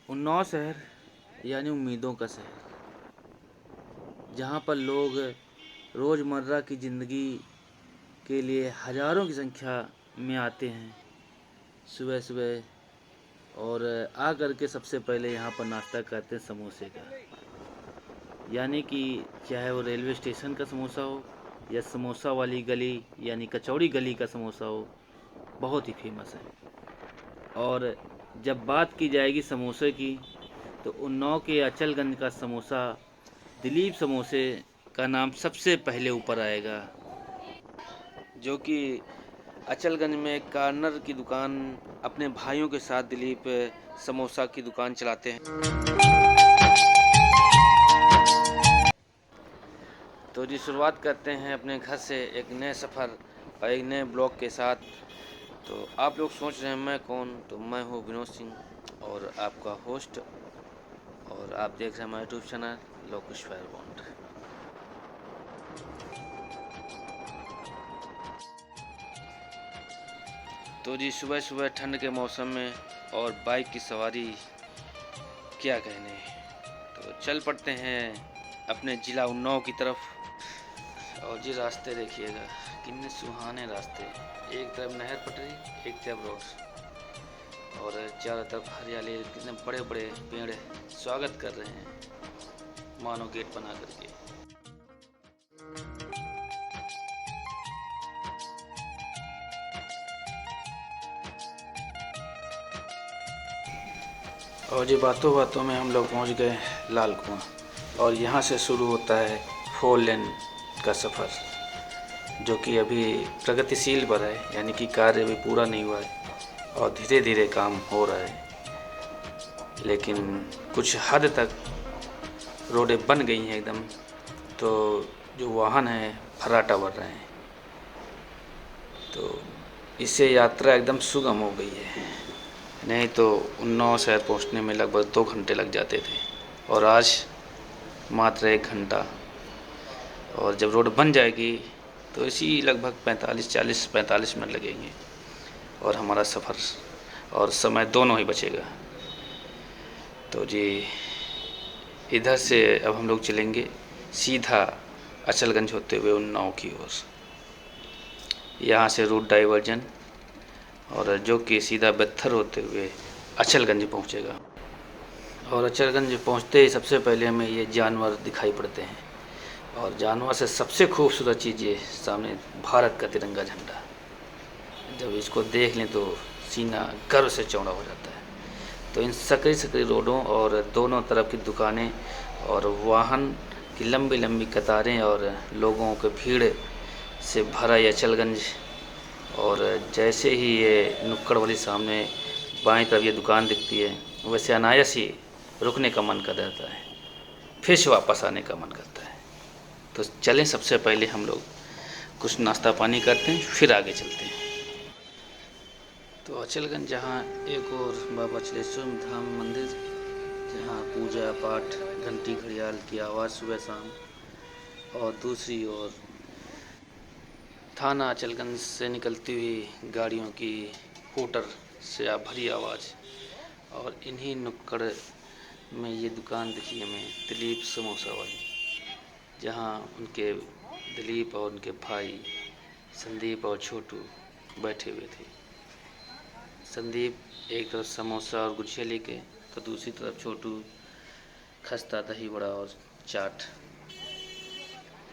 उन्नाव शहर यानी उम्मीदों का शहर, जहाँ पर लोग रोज़मर्रा की ज़िंदगी के लिए हज़ारों की संख्या में आते हैं सुबह सुबह, और आ कर के सबसे पहले यहाँ पर नाश्ता करते हैं समोसे का। यानी कि चाहे वो रेलवे स्टेशन का समोसा हो या समोसा वाली गली यानी कचौड़ी गली का समोसा हो, बहुत ही फेमस है। और जब बात की जाएगी समोसे की, तो उन्नाव के अचलगंज का समोसा दिलीप समोसे का नाम सबसे पहले ऊपर आएगा, जो कि अचलगंज में एक कार्नर की दुकान अपने भाइयों के साथ दिलीप समोसा की दुकान चलाते हैं। तो जी शुरुआत करते हैं अपने घर से एक नए सफ़र और एक नए ब्लॉग के साथ। तो आप लोग सोच रहे हैं मैं कौन, तो मैं हूँ विनोद सिंह और आपका होस्ट, और आप देख रहे हैं हमारा यूट्यूब चैनल लोकेश फायरबॉन्ड। तो जी सुबह सुबह ठंड के मौसम में और बाइक की सवारी, क्या कहने। तो चल पड़ते हैं अपने ज़िला उन्नाव की तरफ। और जी रास्ते देखिएगा कितने सुहाने रास्ते, एक तरफ नहर पटरी, एक तरफ रोड, और चारों तरफ हरियाली, कितने बड़े बड़े पेड़ स्वागत कर रहे हैं मानो गेट बना करके। और जी बातों बातों में हम लोग पहुंच गए लाल कुआं, और यहाँ से शुरू होता है 4 लेन का सफ़र, जो कि अभी प्रगतिशील पर है, यानी कि कार्य अभी पूरा नहीं हुआ है और धीरे धीरे काम हो रहा है। लेकिन कुछ हद तक रोडें बन गई हैं एकदम, तो जो वाहन हैं फर्राटा भर रहे हैं, तो इससे यात्रा एकदम सुगम हो गई है। नहीं तो उन्नाव शहर पहुंचने में लगभग 2 घंटे लग जाते थे, और आज मात्र 1 घंटा। और जब रोड बन जाएगी तो इसी लगभग 45 मिनट लगेंगे, और हमारा सफ़र और समय दोनों ही बचेगा। तो जी इधर से अब हम लोग चलेंगे सीधा अचलगंज होते हुए उन्नाव की ओर। यहाँ से रूट डाइवर्जन, और जो कि सीधा बेत्थर होते हुए अचलगंज पहुँचेगा। और अचलगंज पहुँचते ही सबसे पहले हमें ये जानवर दिखाई पड़ते हैं, और जानवर से सबसे खूबसूरत चीज़ ये सामने भारत का तिरंगा झंडा। जब इसको देख लें तो सीना गर्व से चौड़ा हो जाता है। तो इन सकरी सकरी रोडों और दोनों तरफ की दुकानें और वाहन की लंबी लंबी कतारें और लोगों के भीड़ से भरा ये अचलगंज, और जैसे ही ये नुक्कड़ वाली सामने बाएं तरफ ये दुकान दिखती है, वैसे अनायास ही रुकने का मन कर जाता है, फिर से वापस आने का मन करता है। तो चलें सबसे पहले हम लोग कुछ नाश्ता पानी करते हैं, फिर आगे चलते हैं। तो अचलगंज जहाँ एक और बाबा चलेश्वर धाम मंदिर, जहाँ पूजा पाठ घंटी घड़ियाल की आवाज़ सुबह शाम, और दूसरी ओर थाना अचलगंज से निकलती हुई गाड़ियों की हूटर से भरी आवाज़। और इन्हीं नुक्कड़ में ये दुकान दिखी हमें दिलीप समोसा वाली, जहाँ उनके दिलीप और उनके भाई संदीप और छोटू बैठे हुए थे। संदीप एक तरफ समोसा और गुजिया लेके, तो दूसरी तरफ छोटू खस्ता दही बड़ा और चाट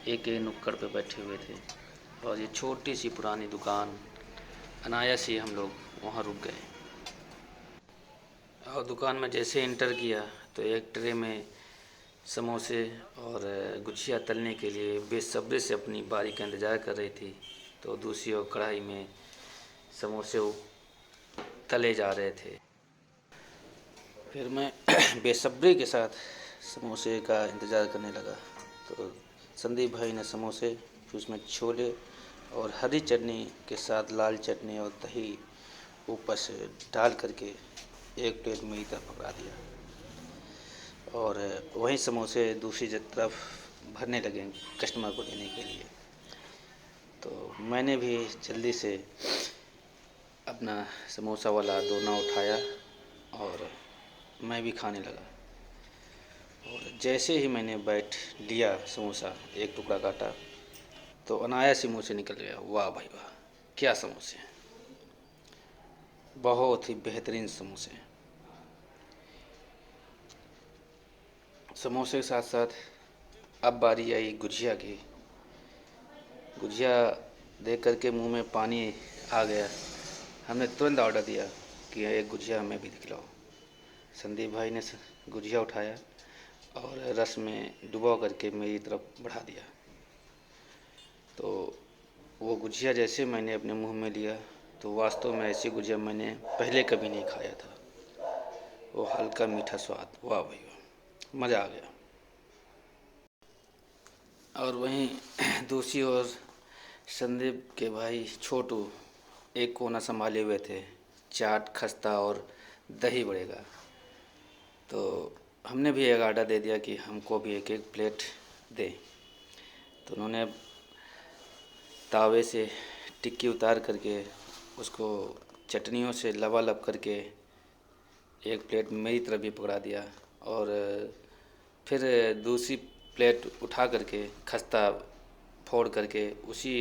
एक नुक्कड़ पे बैठे हुए थे। और ये छोटी सी पुरानी दुकान, अनायास ही हम लोग वहाँ रुक गए। और दुकान में जैसे एंटर किया तो एक ट्रे में समोसे और गुजिया तलने के लिए बेसब्री से अपनी बारी का इंतज़ार कर रही थी। तो दूसरी ओर कढ़ाई में समोसे तले जा रहे थे। फिर मैं बेसब्री के साथ समोसे का इंतज़ार करने लगा। तो संदीप भाई ने समोसे, फिर उसमें छोले और हरी चटनी के साथ लाल चटनी और दही ऊपर से डाल करके एक प्लेट मेरी तरफ पकड़ा दिया, और वहीं समोसे दूसरी तरफ भरने लगे कस्टमर को देने के लिए। तो मैंने भी जल्दी से अपना समोसा वाला दोना उठाया और मैं भी खाने लगा। और जैसे ही मैंने बैठ लिया समोसा, एक टुकड़ा काटा तो अनायास ही मुँह से निकल गया, वाह भाई वाह, क्या समोसे हैं, बहुत ही बेहतरीन समोसे हैं। समोसे के साथ साथ अब बारी आई गुजिया की। गुजिया देख करके मुंह में पानी आ गया। हमने तुरंत ऑर्डर दिया कि एक गुजिया हमें भी दिखलाओ। संदीप भाई ने गुजिया उठाया और रस में डुबो करके मेरी तरफ बढ़ा दिया। तो वो गुजिया जैसे मैंने अपने मुंह में लिया तो वास्तव में ऐसी गुजिया मैंने पहले कभी नहीं खाया था। वो हल्का मीठा स्वाद, वाह भाई वाह, मज़ा आ गया। और वहीं दूसरी ओर संदीप के भाई छोटू एक कोना संभाले हुए थे, चाट, खस्ता और दही बड़े का। तो हमने भी एक आर्डर दे दिया कि हमको भी एक एक प्लेट दें। तो उन्होंने तावे से टिक्की उतार करके उसको चटनियों से लबालब करके एक प्लेट मेरी तरफ भी पकड़ा दिया और फिर दूसरी प्लेट उठा करके खस्ता फोड़ करके उसी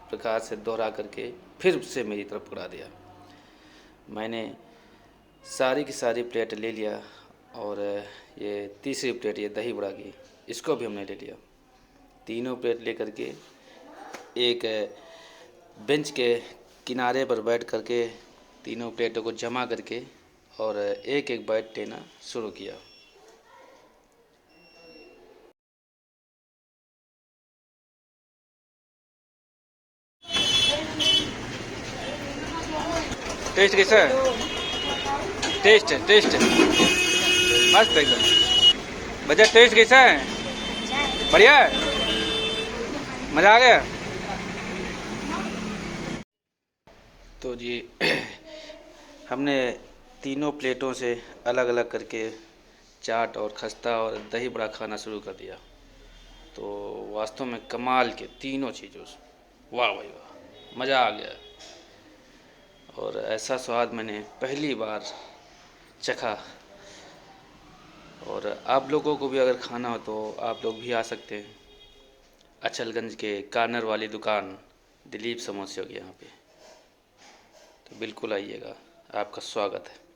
प्रकार से दोहरा करके फिर से मेरी तरफ पकड़ा दिया। मैंने सारी की सारी प्लेट ले लिया और ये तीसरी प्लेट, ये दही बड़ा की, इसको भी हमने ले लिया। तीनों प्लेट ले करके एक बेंच के किनारे पर बैठ करके तीनों प्लेटों को जमा करके और एक एक बाइट लेना शुरू किया। टेस्ट कैसा है? टेस्ट टेस्ट मस्त एकदम। भैया टेस्ट कैसा है? बढ़िया है, मज़ा आ गया। तो जी हमने तीनों प्लेटों से अलग अलग करके चाट और खस्ता और दही बड़ा खाना शुरू कर दिया। तो वास्तव में कमाल के तीनों चीज़ों से, वाह भाई वाह, मज़ा आ गया। और ऐसा स्वाद मैंने पहली बार चखा। और आप लोगों को भी अगर खाना हो तो आप लोग भी आ सकते हैं। अचलगंज के कार्नर वाली दुकान दिलीप समोसे होगी यहाँ पे, तो बिल्कुल आइएगा, आपका स्वागत है।